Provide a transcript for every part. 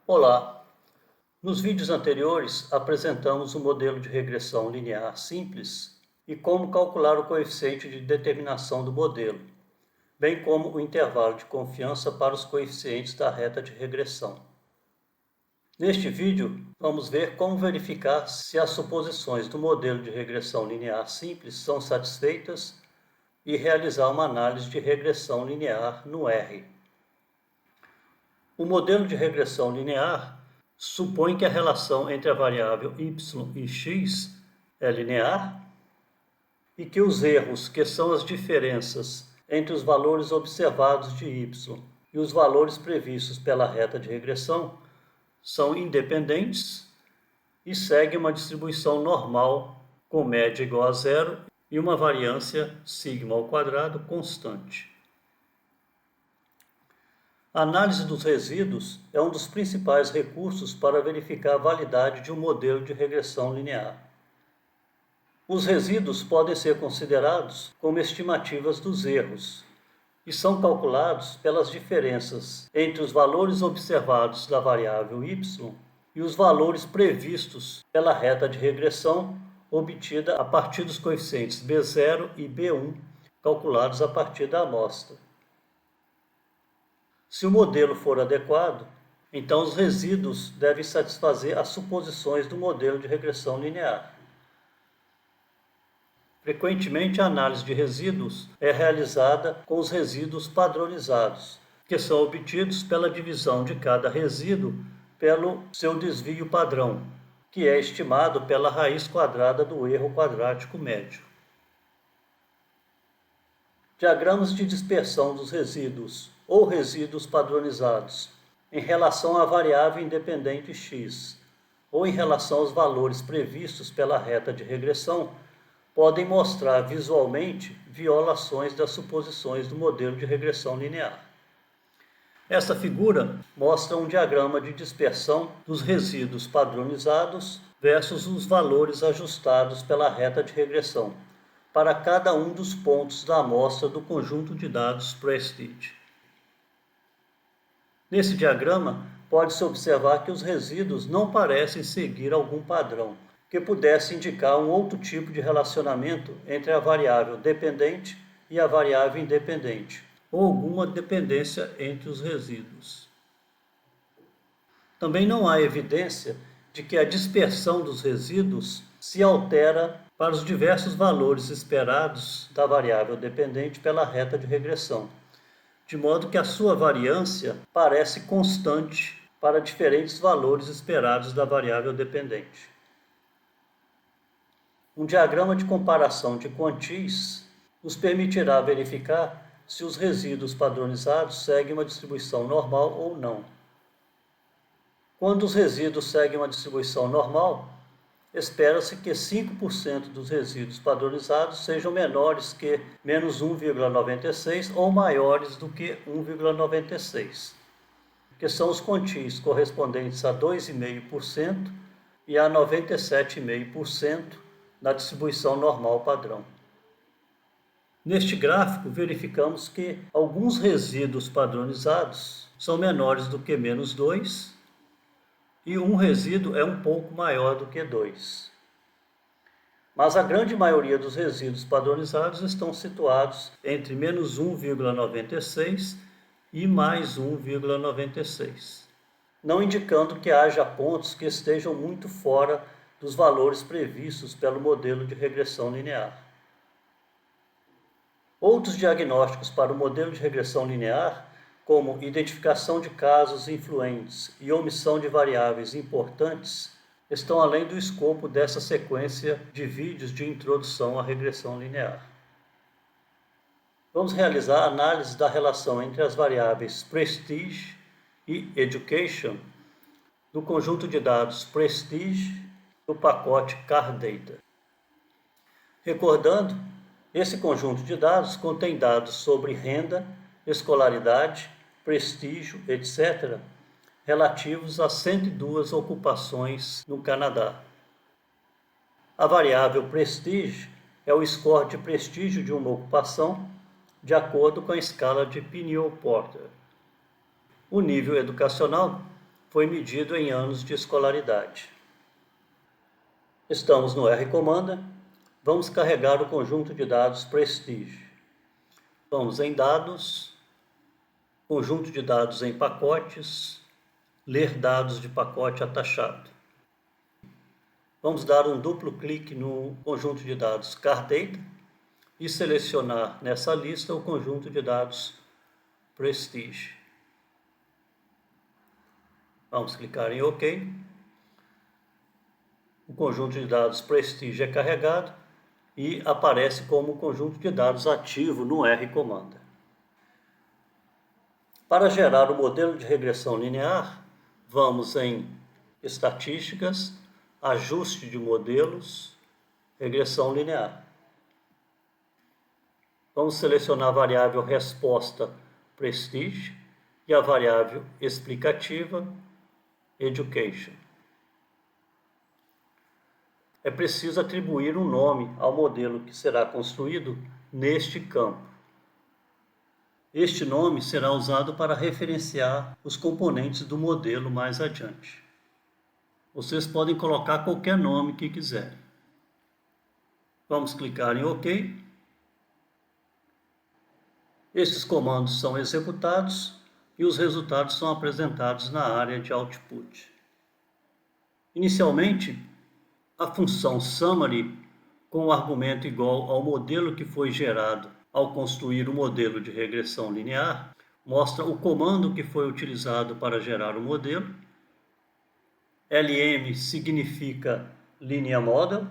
Olá! Nos vídeos anteriores apresentamos o modelo de regressão linear simples e como calcular o coeficiente de determinação do modelo, bem como o intervalo de confiança para os coeficientes da reta de regressão. Neste vídeo, vamos ver como verificar se as suposições do modelo de regressão linear simples são satisfeitas e realizar uma análise de regressão linear no R. O modelo de regressão linear supõe que a relação entre a variável y e x é linear e que os erros, que são as diferenças entre os valores observados de y e os valores previstos pela reta de regressão, são independentes e seguem uma distribuição normal com média igual a zero e uma variância σ² constante. A análise dos resíduos é um dos principais recursos para verificar a validade de um modelo de regressão linear. Os resíduos podem ser considerados como estimativas dos erros e são calculados pelas diferenças entre os valores observados da variável y e os valores previstos pela reta de regressão obtida a partir dos coeficientes B0 e B1, calculados a partir da amostra. Se o modelo for adequado, então os resíduos devem satisfazer as suposições do modelo de regressão linear. Frequentemente, a análise de resíduos é realizada com os resíduos padronizados, que são obtidos pela divisão de cada resíduo pelo seu desvio padrão, que é estimado pela raiz quadrada do erro quadrático médio. Diagramas de dispersão dos resíduos ou resíduos padronizados em relação à variável independente x ou em relação aos valores previstos pela reta de regressão podem mostrar visualmente violações das suposições do modelo de regressão linear. Esta figura mostra um diagrama de dispersão dos resíduos padronizados versus os valores ajustados pela reta de regressão para cada um dos pontos da amostra do conjunto de dados Prestige. Nesse diagrama, pode-se observar que os resíduos não parecem seguir algum padrão, que pudesse indicar um outro tipo de relacionamento entre a variável dependente e a variável independente, ou alguma dependência entre os resíduos. Também não há evidência de que a dispersão dos resíduos se altera para os diversos valores esperados da variável dependente pela reta de regressão, de modo que a sua variância parece constante para diferentes valores esperados da variável dependente. Um diagrama de comparação de quantis nos permitirá verificar se os resíduos padronizados seguem uma distribuição normal ou não. Quando os resíduos seguem uma distribuição normal, espera-se que 5% dos resíduos padronizados sejam menores que menos 1,96 ou maiores do que 1,96, que são os quantis correspondentes a 2,5% e a 97,5% na distribuição normal padrão. Neste gráfico, verificamos que alguns resíduos padronizados são menores do que menos 2, e um resíduo é um pouco maior do que 2. Mas a grande maioria dos resíduos padronizados estão situados entre menos 1,96 e mais 1,96, não indicando que haja pontos que estejam muito fora dos valores previstos pelo modelo de regressão linear. Outros diagnósticos para o modelo de regressão linear, como identificação de casos influentes e omissão de variáveis importantes, estão além do escopo dessa sequência de vídeos de introdução à regressão linear. Vamos realizar a análise da relação entre as variáveis Prestige e Education do conjunto de dados Prestige do pacote CarData. Recordando, esse conjunto de dados contém dados sobre renda, escolaridade, prestígio, etc., relativos a 102 ocupações no Canadá. A variável prestige é o score de prestígio de uma ocupação de acordo com a escala de Pineau-Porter. O nível educacional foi medido em anos de escolaridade. Estamos no R-Comanda. Vamos carregar o conjunto de dados Prestige. Vamos em Dados, Conjunto de dados em pacotes, Ler dados de pacote atachado. Vamos dar um duplo clique no conjunto de dados CarData e selecionar nessa lista o conjunto de dados Prestige. Vamos clicar em OK. O conjunto de dados Prestige é carregado e aparece como conjunto de dados ativo no R-Comanda. Para gerar o modelo de regressão linear, vamos em Estatísticas, Ajuste de modelos, Regressão linear. Vamos selecionar a variável resposta Prestige e a variável explicativa Education. É preciso atribuir um nome ao modelo que será construído neste campo. Este nome será usado para referenciar os componentes do modelo mais adiante. Vocês podem colocar qualquer nome que quiserem. Vamos clicar em OK. Esses comandos são executados e os resultados são apresentados na área de Output. Inicialmente, a função Summary, com o argumento igual ao modelo que foi gerado ao construir o modelo de regressão linear, mostra o comando que foi utilizado para gerar o modelo. LM significa Linear Model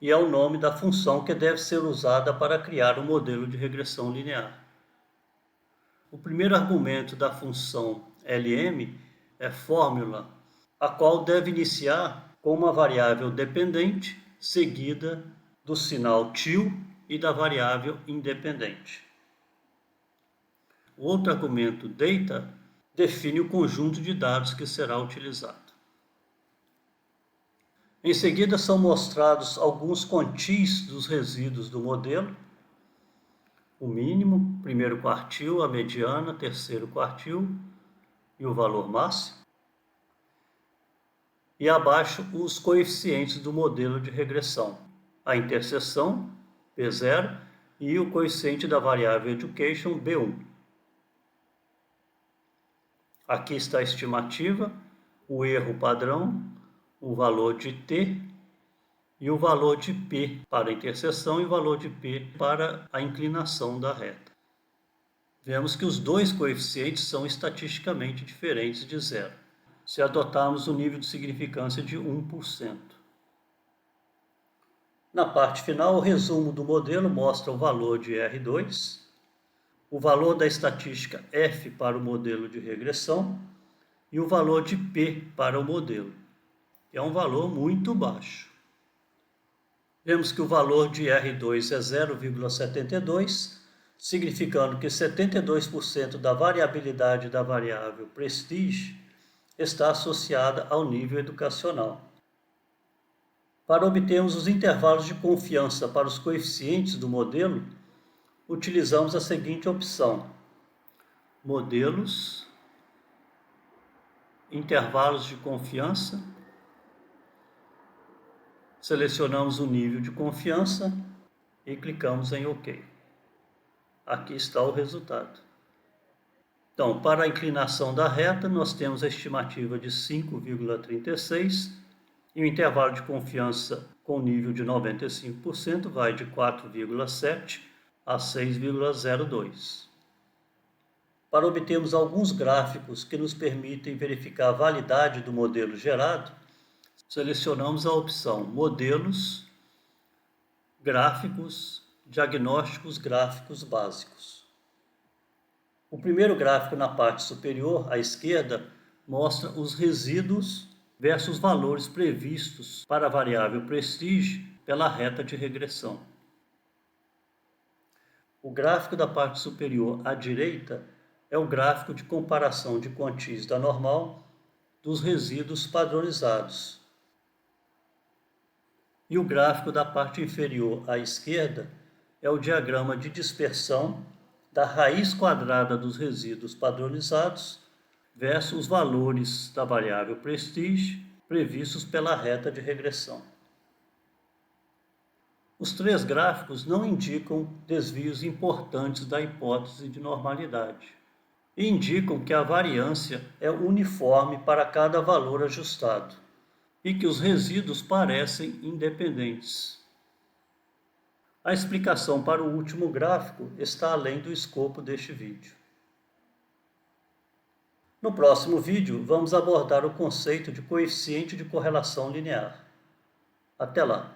e é o nome da função que deve ser usada para criar o modelo de regressão linear. O primeiro argumento da função LM é Fórmula, a qual deve iniciar com uma variável dependente seguida do sinal til e da variável independente. O outro argumento Data define o conjunto de dados que será utilizado. Em seguida são mostrados alguns quantis dos resíduos do modelo: o mínimo, primeiro quartil, a mediana, terceiro quartil e o valor máximo. E abaixo os coeficientes do modelo de regressão: a interseção, P0, e o coeficiente da variável Education, B1. Aqui está a estimativa, o erro padrão, o valor de T e o valor de P para a interseção e o valor de P para a inclinação da reta. Vemos que os dois coeficientes são estatisticamente diferentes de zero, se adotarmos o nível de significância de 1%. Na parte final, o resumo do modelo mostra o valor de R2, o valor da estatística F para o modelo de regressão e o valor de P para o modelo, que é um valor muito baixo. Vemos que o valor de R2 é 0,72, significando que 72% da variabilidade da variável Prestige está associada ao nível educacional. Para obtermos os intervalos de confiança para os coeficientes do modelo, utilizamos a seguinte opção: Modelos, Intervalos de confiança. Selecionamos o nível de confiança e clicamos em OK. Aqui está o resultado. Então, para a inclinação da reta, nós temos a estimativa de 5,36 e o intervalo de confiança com nível de 95% vai de 4,7 a 6,02. Para obtermos alguns gráficos que nos permitem verificar a validade do modelo gerado, selecionamos a opção Modelos, Gráficos, Diagnósticos gráficos básicos. O primeiro gráfico na parte superior, à esquerda, mostra os resíduos versus valores previstos para a variável Prestige pela reta de regressão. O gráfico da parte superior à direita é o gráfico de comparação de quantis da normal dos resíduos padronizados. E o gráfico da parte inferior à esquerda é o diagrama de dispersão da raiz quadrada dos resíduos padronizados versus os valores da variável prestige previstos pela reta de regressão. Os três gráficos não indicam desvios importantes da hipótese de normalidade e indicam que a variância é uniforme para cada valor ajustado e que os resíduos parecem independentes. A explicação para o último gráfico está além do escopo deste vídeo. No próximo vídeo, vamos abordar o conceito de coeficiente de correlação linear. Até lá!